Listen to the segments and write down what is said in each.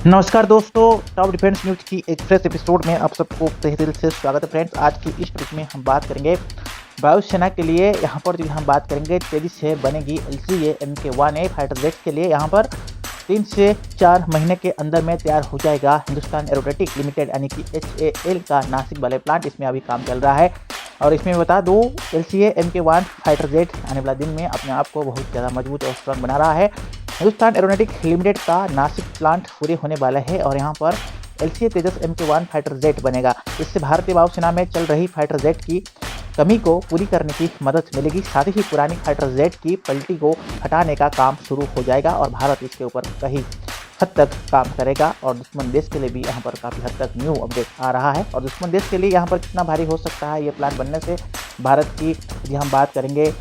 नमस्कार दोस्तों, top defence news की एक फ्रेश एपिसोड में आप सबको तहे दिल से स्वागत है फ्रेंड्स। आज की इस ट्रिप में हम बात करेंगे वायुसेना के लिए। यहाँ पर जो हम बात करेंगे तेजी से बनेगी LCA Mk1A फाइटर जेट के लिए। यहाँ पर 3 से 4 महीने के अंदर में तैयार हो जाएगा हिंदुस्तान एरोनॉटिक्स लिमिटेड यानी कि HAL का नासिक वाले प्लांट। इसमें अभी काम चल रहा है और इसमें बता दूँ LCA Mk1 फाइटर जेट आने वाला दिन में अपने आप को बहुत ज़्यादा मजबूत और स्ट्रॉन्ग बना रहा है। हिंदुस्तान एरोनॉटिक्स लिमिटेड का नासिक प्लांट पूरे होने वाला है और यहाँ पर LCA तेजस Mk1 फाइटर जेट बनेगा। इससे भारतीय वायुसेना में चल रही फाइटर जेट की कमी को पूरी करने की मदद मिलेगी। साथ ही पुरानी फाइटर जेट की पलटी को हटाने का काम शुरू हो जाएगा और भारत इसके ऊपर कहीं हद तक काम करेगा और दुश्मन देश के लिए भी यहाँ पर काफ़ी हद तक न्यू अपडेट आ रहा है। और दुश्मन देश के लिए यहाँ पर कितना भारी हो सकता है ये प्लान बनने से, भारत की यदि हम बात करेंगे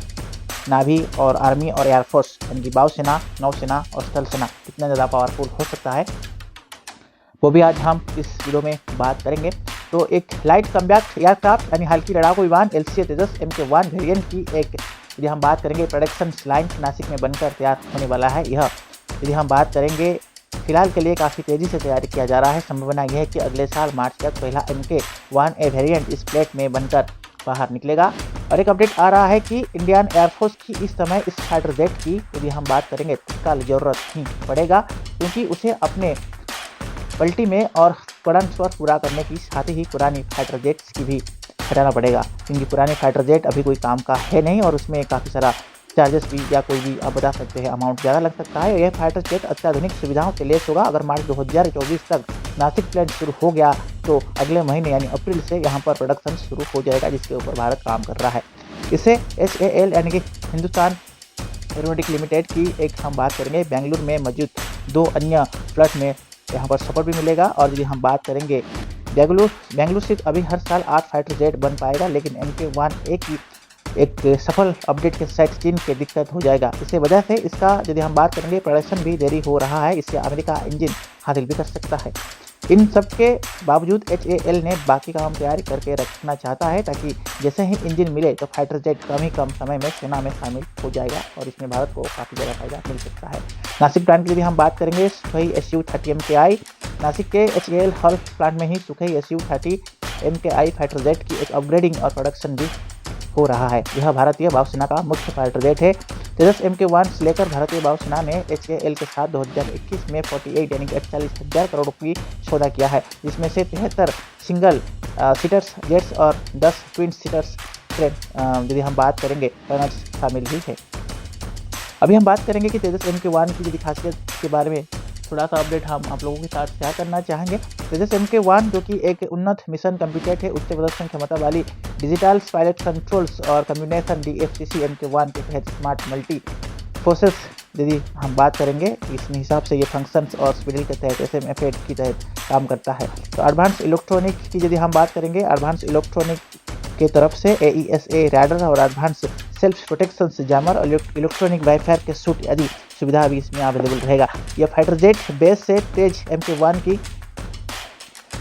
नावी और आर्मी और एयरफोर्स यानी कि वायुसेना, नौसेना और स्थल सेना कितना ज़्यादा पावरफुल हो सकता है वो भी आज हम इस वीडियो में बात करेंगे। तो एक लाइट कम्बैट एयरक्राफ्ट यानी हल्की लड़ाकू विमान LCA तेजस Mk1 वेरिएंट की एक यदि हम बात करेंगे प्रोडक्शन लाइन नासिक में बनकर तैयार होने वाला है। यह यदि हम बात करेंगे फिलहाल के लिए काफ़ी तेज़ी से तैयारी किया जा रहा है। संभावना यह है कि अगले साल मार्च तक पहला Mk1A वेरिएंट इस प्लेट में बनकर बाहर निकलेगा। और एक अपडेट आ रहा है कि इंडियन एयरफोर्स की इस समय इस फाइटर जेट की यदि हम बात करेंगे तत्काल ज़रूरत ही पड़ेगा, क्योंकि उसे अपने पलटी में और कड़न स्वर पूरा करने की साथ ही पुरानी फाइटर जेट्स की भी हटाना पड़ेगा, क्योंकि पुराने फाइटर जेट अभी कोई काम का है नहीं और उसमें काफ़ी सारा चार्जेस भी या कोई भी आप बता सकते हैं अमाउंट ज़्यादा लग सकता है। यह फाइटर जेट अत्याधुनिक सुविधाओं से लेस होगा। अगर मार्च 2024 तक नासिक प्लांट शुरू हो गया तो अगले महीने यानी अप्रैल से यहाँ पर प्रोडक्शन शुरू हो जाएगा, जिसके ऊपर भारत काम कर रहा है। इसे HAL यानी कि हिंदुस्तान एरोनॉटिक्स लिमिटेड की एक हम बात करेंगे बेंगलुरु में मौजूद 2 अन्य प्लांट में यहाँ पर सपोर्ट भी मिलेगा। और यदि हम बात करेंगे बेंगलुरु से अभी हर साल 8 फाइटर जेट बन पाएगा, लेकिन Mk1A की एक सफल अपडेट के साथ चीन की दिक्कत हो जाएगा। इसी वजह से इसका यदि हम बात करेंगे प्रोडक्शन भी देरी हो रहा है। इससे अमेरिका इंजन हासिल भी कर सकता है। इन सब के बावजूद HAL ने बाकी काम तैयारी करके रखना चाहता है, ताकि जैसे ही इंजन मिले तो फाइटर जेट कम समय में सेना में शामिल हो जाएगा और इसमें भारत को काफ़ी ज़्यादा फायदा मिल सकता है। नासिक प्लांट की यदि हम बात करेंगे सुखोई Su-30 MKI नासिक के HAL हॉल प्लांट में ही Sukhoi Su-30 MKI fighter jet की एक अपग्रेडिंग और प्रोडक्शन भी हो रहा है। यह भारतीय वायुसेना का मुख्य फाइटर जेट है। तेजस Mk1 से लेकर भारतीय वायुसेना ने HAL के साथ 2021 में 48 यानी कि 48,000 करोड़ की सौदा किया है, जिसमें से 73 सिंगल सीटर्स जेट्स और 10 ट्विन सीटर्स यदि हम बात करेंगे रनर्स शामिल भी है। अभी हम बात करेंगे कि तेजस Mk1 की यदि खासियत के बारे में थोड़ा सा अपडेट हम आप लोगों के साथ शेयर करना चाहेंगे। तेजस Mk1 जो कि एक उन्नत मिशन कंप्यूटर है, उच्च प्रदर्शन क्षमता वाली डिजिटल पायलट कंट्रोल्स और कम्युनिकेशन DFCC Mk1 के तहत स्मार्ट मल्टी फोर्सेस यदि हम बात करेंगे इस हिसाब से ये फंक्शंस और स्पिडल के तहत SMF8 की तहत काम करता है। तो एडवांस इलेक्ट्रॉनिक की यदि हम बात करेंगे, एडवांस इलेक्ट्रॉनिक की तरफ से AESA रैडर और एडवांस सेल्फ प्रोटेक्शन जैमर और इलेक्ट्रॉनिक वाईफायर के सूट आदि सुविधा भी इसमें अवेलेबल रहेगा। यह फाइटर जेट बेस से तेज Mk1 की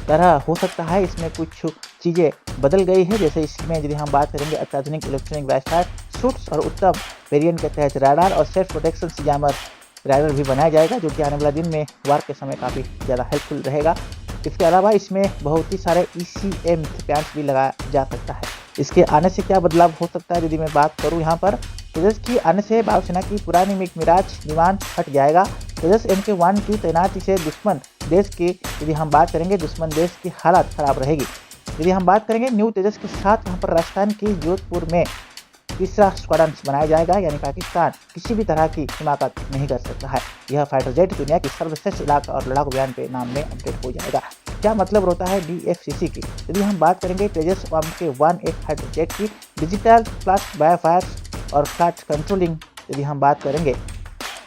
तरह हो सकता है। इसमें कुछ चीज़ें बदल गई है, जैसे इसमें यदि हम बात करेंगे अत्याधुनिक इलेक्ट्रॉनिक वाईफायर सूट्स और उत्तम वेरिएंट के तहत रैडार और सेल्फ प्रोटेक्शन जैमर रैडर भी बनाया जाएगा, जो कि आने वाला दिन में वार के समय काफ़ी ज़्यादा हेल्पफुल रहेगा। इसके अलावा इसमें बहुत ही सारे ECM पैंट्स भी लगाया जा सकता है। इसके आने से क्या बदलाव हो सकता है यदि मैं बात करूं, यहाँ पर तेजस की आने से वायुसेना की पुरानी मिराज विमान हट जाएगा। तेजस Mk1 की तैनाती से दुश्मन देश की यदि हम बात करेंगे दुश्मन देश की हालत खराब रहेगी। यदि हम बात करेंगे न्यू तेजस के साथ यहाँ पर राजस्थान की जोधपुर में तीसरा स्क्वाड्रन बनाया जाएगा, यानी पाकिस्तान किसी भी तरह की हिमाकत नहीं कर सकता है। यह फाइटर जेट दुनिया की सर्वश्रेष्ठ इलाका और लड़ाकू विमान के नाम में अपडेट हो जाएगा। क्या मतलब होता है DFCC की? यदि हम बात करेंगे तेजस Mk1 एक फाइटर जेट की डिजिटल प्लस वाईफायर और फ्लाइट कंट्रोलिंग यदि हम बात करेंगे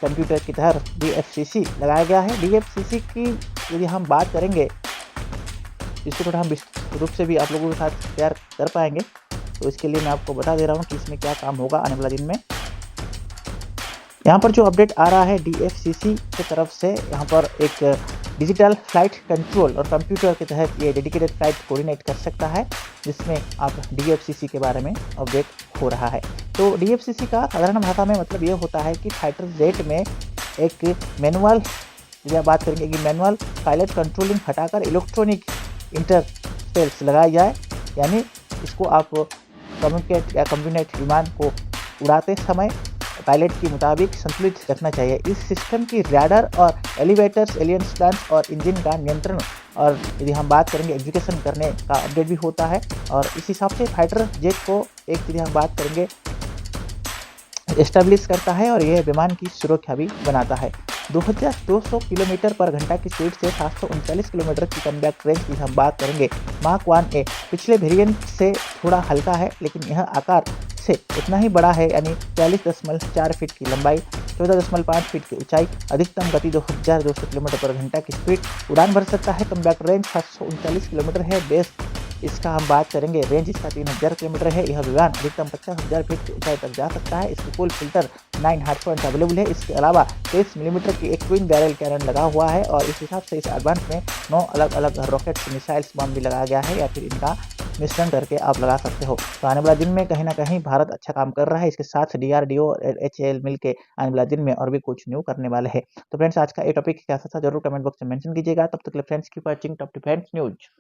कंप्यूटर की तरह DFCC लगाया गया है। DFCC की यदि हम बात करेंगे इसको थोड़ा हम विस्तृत रूप से भी आप लोगों के साथ शेयर कर पाएंगे, तो इसके लिए मैं आपको बता दे रहा हूँ कि इसमें क्या काम होगा आने वाला दिन में। यहाँ पर जो अपडेट आ रहा है DFCC की तरफ से, यहाँ पर एक डिजिटल फ्लाइट कंट्रोल और कंप्यूटर के तहत ये डेडिकेटेड फ्लाइट कोऑर्डिनेट कर सकता है, जिसमें आप DFCC के बारे में अपडेट हो रहा है। तो DFCC का साधारण भाषा में मतलब ये होता है कि फाइटर जेट में एक मैनुअल चलिए बात करेंगे कि मैनुअल पायलट कंट्रोलिंग हटाकर इलेक्ट्रॉनिक इंटरफेस लगाया जाए, यानी इसको आप कम्युनिकेट या कम्युनेट विमान को उड़ाते समय पायलट के मुताबिक संतुलित रखना चाहिए। इस सिस्टम की रडार और एलिवेटर्स, एलियंस प्लान्स और इंजन का नियंत्रण और यदि हम बात करेंगे एग्जीक्यूशन करने का अपडेट भी होता है, और इस हिसाब से फाइटर जेट को एक यदि हम बात करेंगे एस्टेब्लिश करता है और यह विमान की सुरक्षा भी बनाता है। 2200 किलोमीटर पर घंटा की स्पीड से 739 किलोमीटर की कमबैक रेंज की हम बात करेंगे। मार्क 1A पिछले वेरिएंट से थोड़ा हल्का है, लेकिन यह आकार से उतना ही बड़ा है, यानी 42.4 फीट की लंबाई, 14.5 फीट की ऊंचाई, अधिकतम गति 2200 किलोमीटर पर घंटा की स्पीड, उड़ान भर सकता है। कमबैक रेंज 739 किलोमीटर है। बेस इसका हम बात करेंगे, रेंज इसका 3000 किलोमीटर है। यह विमान अधिकतम 50,000 फीट की ऊंचाई तक जा सकता है। इसकी full filter 9 hard point available है। इसके अलावा 23 मिलीमीटर की एक ट्विन बैरल कैनन लगा हुआ है, और इस हिसाब से इस एडवांस में 9 अलग अलग रॉकेट्स, मिसाइल्स, बम भी लगाया गया है, या फिर इनका मिश्रण करके आप लगा सकते हो। तो आने वाला दिन में कहीं ना कहीं भारत अच्छा काम कर रहा है। इसके साथ DRDO और HAL मिलकर आने वाला दिन में और भी कुछ न्यू करने वाले हैं। तो फ्रेंड्स, आज का ये टॉपिक कैसा था जरूर कमेंट बॉक्स में मेंशन कीजिएगा। तब तक के लिए friends, keep watching top defence news.